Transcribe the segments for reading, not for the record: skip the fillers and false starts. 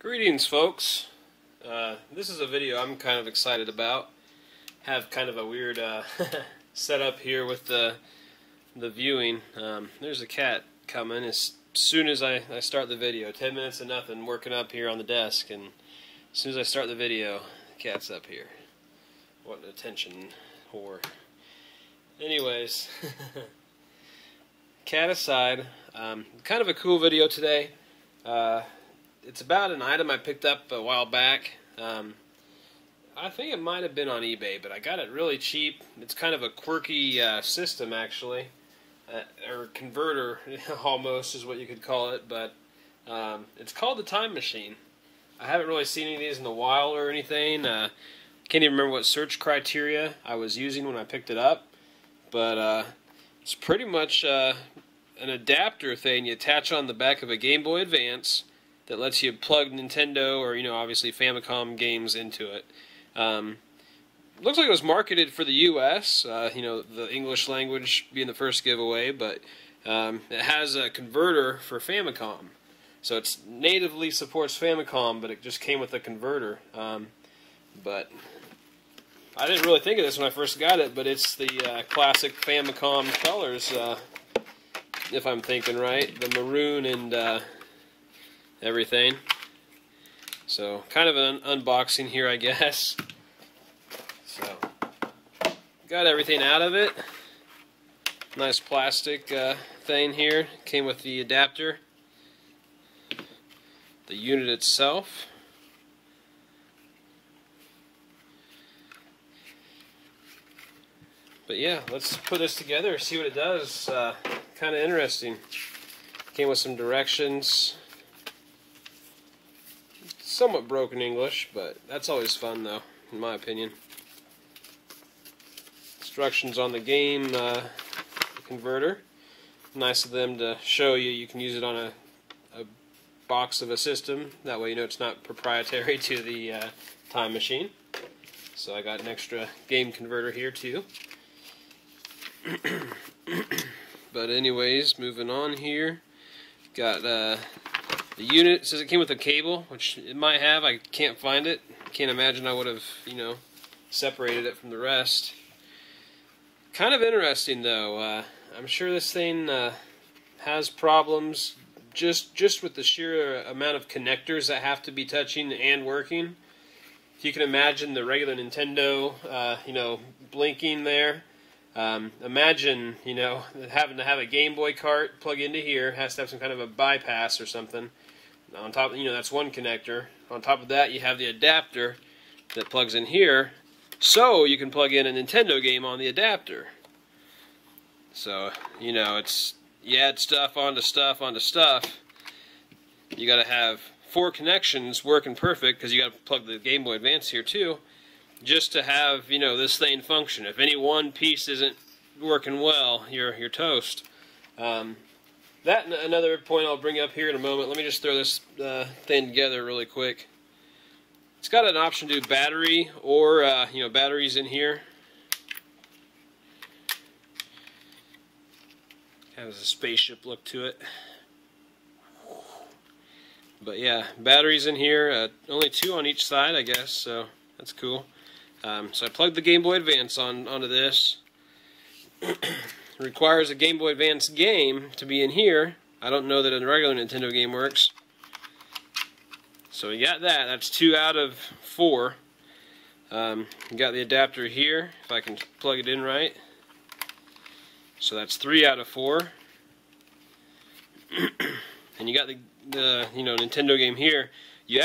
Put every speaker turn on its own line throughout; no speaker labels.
Greetings, folks. This is a video I'm kind of excited about. Have kind of a weird setup here with the viewing. There's a cat coming as soon as I start the video. 10 minutes of nothing, working up here on the desk, and as soon as I start the video, the cat's up here. What an attention whore. Anyways, cat aside, kind of a cool video today. It's about an item I picked up a while back. I think it might have been on eBay, but I got it really cheap. It's kind of a quirky system, actually, or converter, almost is what you could call it. But it's called the Time Machine. I haven't really seen any of these in a while or anything. Can't even remember what search criteria I was using when I picked it up. But it's pretty much an adapter thing you attach on the back of a Game Boy Advance that lets you plug Nintendo or, obviously Famicom games into it. Looks like it was marketed for the U.S., the English language being the first giveaway, but it has a converter for Famicom. So it natively supports Famicom, but it just came with a converter. But I didn't really think of this when I first got it, but it's the classic Famicom colors, if I'm thinking right. The maroon and everything. So, kind of an unboxing here, I guess. So, got everything out of it. Nice plastic thing here. Came with the adapter. The unit itself. But yeah, let's put this together, see what it does. Kind of interesting. Came with some directions. Somewhat broken English, but that's always fun, though, in my opinion. Instructions on the game converter. Nice of them to show you can use it on a box of a system. That way it's not proprietary to the Time Machine. So I got an extra game converter here, too. But anyways, moving on here. Got the unit. It says it came with a cable, which it might have. I can't find it. Can't imagine I would have, separated it from the rest. Kind of interesting, though. I'm sure this thing has problems just with the sheer amount of connectors that have to be touching and working. If you can imagine the regular Nintendo, blinking there. Imagine, having to have a Game Boy cart plug into here. Has to have some kind of a bypass or something. On top, that's one connector. On top of that, you have the adapter that plugs in here, so you can plug in a Nintendo game on the adapter. So, it's you add stuff onto stuff onto stuff. You got to have 4 connections working perfect because you got to plug the Game Boy Advance here too, just to have this thing function. If any one piece isn't working well, you're toast. That and another point I'll bring up here in a moment. Let me just throw this thing together really quick. It's got an option to do battery or batteries in here. Has a spaceship look to it. But yeah, batteries in here. Only 2 on each side, I guess. So that's cool. So I plugged the Game Boy Advance onto this. Requires a Game Boy Advance game to be in here. I don't know that a regular Nintendo game works. So we got that. That's 2 out of 4. You got the adapter here, if I can plug it in right. So that's 3 out of 4. And you got the Nintendo game here. You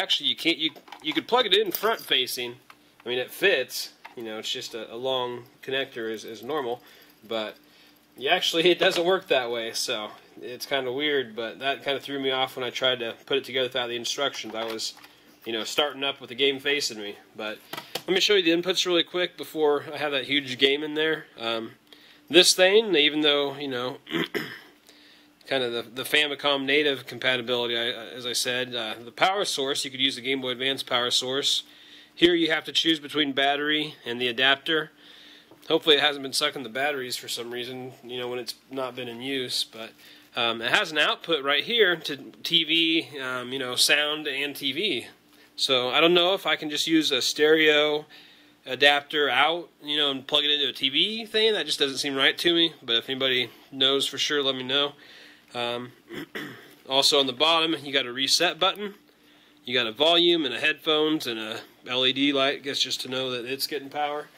could plug it in front facing. I mean, it fits. It's just a long connector as normal, but it doesn't work that way, so it's kind of weird, but that kind of threw me off when I tried to put it together without the instructions. I was, starting up with the game facing me. But let me show you the inputs really quick before I have that huge game in there. This thing, even though, kind of the Famicom native compatibility, as I said, the power source, you could use the Game Boy Advance power source. Here you have to choose between battery and the adapter. Hopefully it hasn't been sucking the batteries for some reason, when it's not been in use. But It has an output right here to TV, you know, sound and TV. So I don't know if I can just use a stereo adapter out, you know, and plug it into a TV thing. That just doesn't seem right to me. But if anybody knows for sure, let me know. Also on the bottom, you got a reset button. You got a volume and a headphones and a LED light, I guess, just to know that it's getting power.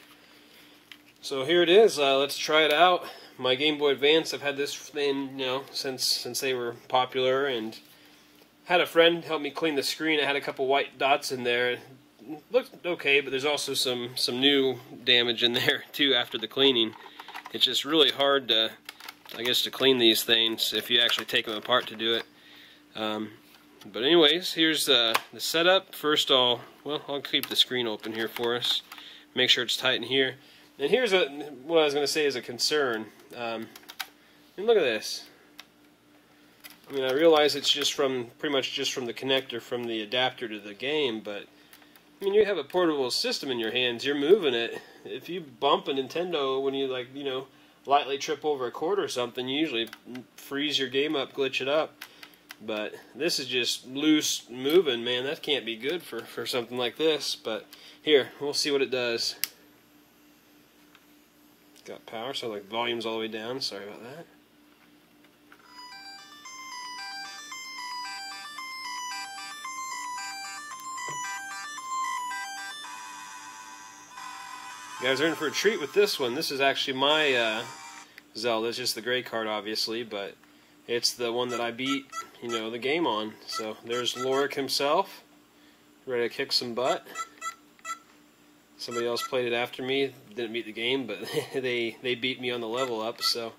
So here it is. Let's try it out. My Game Boy Advance, I've had this thing, you know, since they were popular, and had a friend help me clean the screen. It had a couple white dots in there. It looked okay, but there's also some new damage in there too after the cleaning. It's just really hard to, I guess, to clean these things if you actually take them apart to do it. But anyways, here's the setup. First, I'll keep the screen open here for us. Make sure it's tight in here. And here's what I was going to say is a concern. And look at this. I mean, I realize it's just pretty much just from the connector from the adapter to the game, but I mean, you have a portable system in your hands. You're moving it. If you bump a Nintendo when you, like, you know, lightly trip over a cord or something, you usually freeze your game up, glitch it up. But this is just loose moving, man. That can't be good for something like this. But here, we'll see what it does. Got power, so like volume's all the way down. Sorry about that. You guys are in for a treat with this one. This is actually my Zelda. It's just the gray card, obviously, but it's the one that I beat, you know, the game on. So there's Loric himself, ready to kick some butt. Somebody else played it after me, didn't beat the game, but they beat me on the level up, so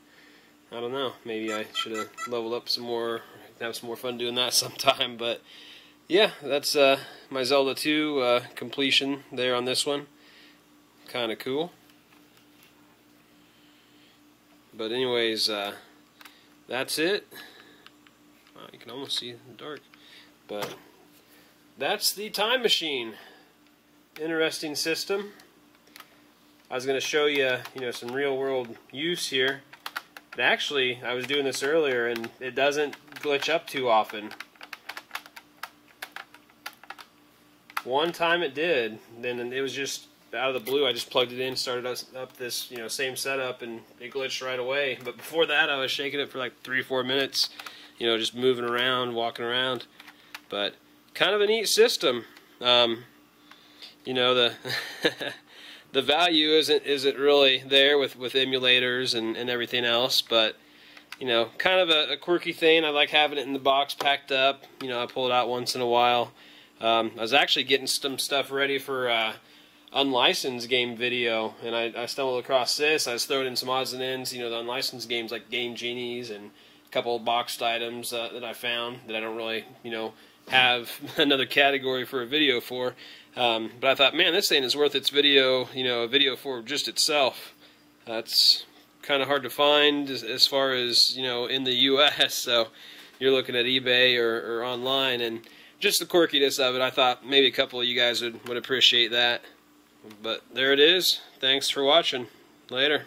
I don't know. Maybe I should have leveled up some more, have some more fun doing that sometime. But yeah, that's my Zelda 2 completion there on this one. Kind of cool. But anyways, that's it. Wow, you can almost see in the dark. But that's the Time Machine. Interesting system. I was going to show you, you know, some real world use here. And actually, I was doing this earlier and it doesn't glitch up too often. One time it did, then it was just out of the blue. I just plugged it in, started up this, you know, same setup, and it glitched right away. But before that, I was shaking it for like 3-4 minutes, you know, just moving around, walking around. But kind of a neat system. You know, the value isn't really there with emulators and everything else, but you know, kind of a quirky thing. I like having it in the box packed up. You know, I pull it out once in a while. I was actually getting some stuff ready for unlicensed game video, and I stumbled across this. I was throwing in some odds and ends, you know, the unlicensed games like Game Genies and a couple of boxed items that I found that I don't really, you know, have another category for a video for. But I thought, man, this thing is worth its video, you know, a video for just itself. That's kind of hard to find as far as, you know, in the U.S., so you're looking at eBay or online, and just the quirkiness of it, I thought maybe a couple of you guys would appreciate that. But there it is. Thanks for watching. Later.